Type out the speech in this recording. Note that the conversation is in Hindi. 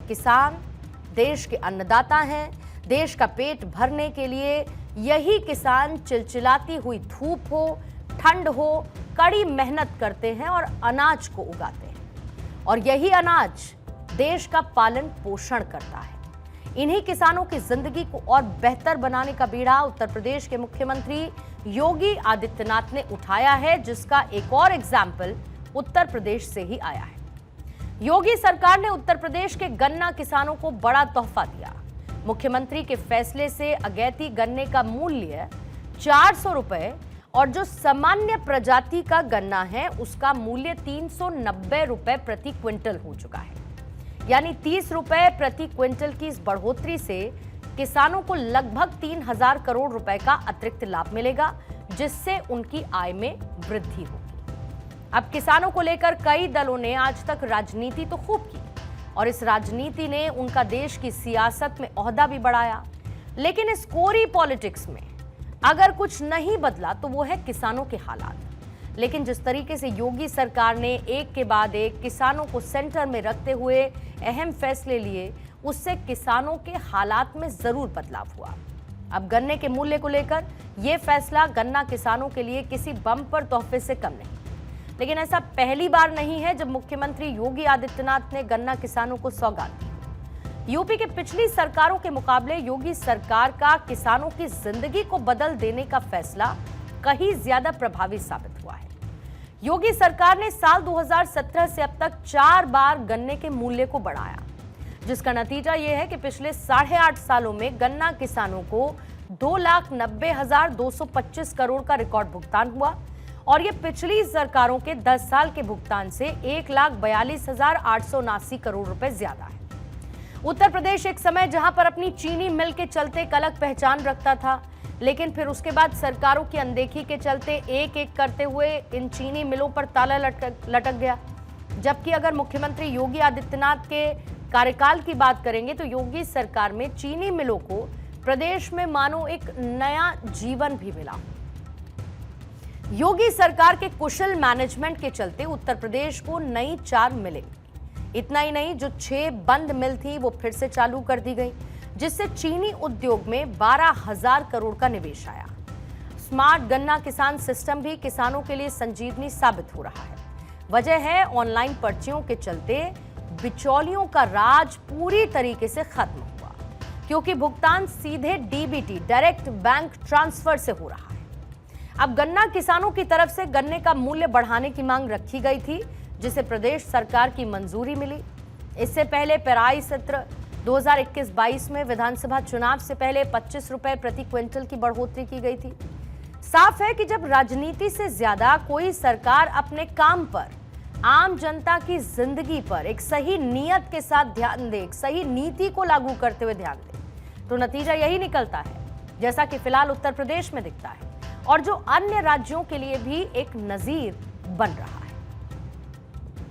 किसान देश के अन्नदाता हैं। देश का पेट भरने के लिए यही किसान चिलचिलाती हुई धूप हो, ठंड हो, कड़ी मेहनत करते हैं और अनाज को उगाते हैं, और यही अनाज देश का पालन पोषण करता है। इन्हीं किसानों की जिंदगी को और बेहतर बनाने का बीड़ा उत्तर प्रदेश के मुख्यमंत्री योगी आदित्यनाथ ने उठाया है, जिसका एक और एग्जाम्पल उत्तर प्रदेश से ही आया है। योगी सरकार ने उत्तर प्रदेश के गन्ना किसानों को बड़ा तोहफा दिया। मुख्यमंत्री के फैसले से अगैती गन्ने का मूल्य 400 रुपए और जो सामान्य प्रजाति का गन्ना है उसका मूल्य 390 रुपए प्रति क्विंटल हो चुका है। यानी 30 रुपए प्रति क्विंटल की इस बढ़ोतरी से किसानों को लगभग 3000 करोड़ रुपए का अतिरिक्त लाभ मिलेगा, जिससे उनकी आय में वृद्धि होगी। अब किसानों को लेकर कई दलों ने आज तक राजनीति तो खूब की और इस राजनीति ने उनका देश की सियासत में ओहदा भी बढ़ाया, लेकिन इस कोरी पॉलिटिक्स में अगर कुछ नहीं बदला तो वो है किसानों के हालात। लेकिन जिस तरीके से योगी सरकार ने एक के बाद एक किसानों को सेंटर में रखते हुए अहम फैसले लिए, उससे किसानों के हालात में जरूर बदलाव हुआ। अब गन्ने के मूल्य को लेकर यह फैसला गन्ना किसानों के लिए किसी बम्पर तोहफे से कम नहीं, लेकिन ऐसा पहली बार नहीं है जब मुख्यमंत्री योगी आदित्यनाथ ने गन्ना किसानों को सौगात दी। यूपी के पिछली सरकारों के मुकाबले योगी सरकार का किसानों की जिंदगी को बदल देने का फैसला कहीं ज्यादा प्रभावी साबित हुआ है। योगी सरकार ने साल 2017 से अब तक 4 बार गन्ने के मूल्य को बढ़ाया, जिसका नतीजा यह है कि पिछले 8.5 सालों में गन्ना किसानों को 2,90,225 करोड़ का रिकॉर्ड भुगतान हुआ और ये पिछली सरकारों के 10 साल के भुगतान से 1,42,879 करोड़ रुपए ज्यादा है। उत्तर प्रदेश एक समय जहां पर अपनी चीनी मिल के चलते एक अलग पहचान रखता था, लेकिन फिर उसके बाद सरकारों की अनदेखी के चलते एक एक करते हुए इन चीनी मिलों पर ताला लटक गया। जबकि अगर मुख्यमंत्री योगी आदित्यनाथ के कार्यकाल की बात करेंगे तो योगी सरकार में चीनी मिलों को प्रदेश में मानो एक नया जीवन भी मिला। योगी सरकार के कुशल मैनेजमेंट के चलते उत्तर प्रदेश को नई 4 मिलेंगी। इतना ही नहीं, जो 6 बंद मिल थी वो फिर से चालू कर दी गई, जिससे चीनी उद्योग में 12,000 करोड़ का निवेश आया। स्मार्ट गन्ना किसान सिस्टम भी किसानों के लिए संजीवनी साबित हो रहा है। वजह है ऑनलाइन पर्चियों के चलते बिचौलियों का राज पूरी तरीके से खत्म हुआ, क्योंकि भुगतान सीधे डीबीटी डायरेक्ट बैंक ट्रांसफर से हो रहा है। अब गन्ना किसानों की तरफ से गन्ने का मूल्य बढ़ाने की मांग रखी गई थी, जिसे प्रदेश सरकार की मंजूरी मिली। इससे पहले पेराई सत्र 2021-22 में विधानसभा चुनाव से पहले 25 रुपए प्रति क्विंटल की बढ़ोतरी की गई थी। साफ है कि जब राजनीति से ज्यादा कोई सरकार अपने काम पर, आम जनता की जिंदगी पर एक सही नीयत के साथ ध्यान दे, एक सही नीति को लागू करते हुए ध्यान दे, तो नतीजा यही निकलता है, जैसा कि फिलहाल उत्तर प्रदेश में दिखता है और जो अन्य राज्यों के लिए भी एक नजीर बन रहा है।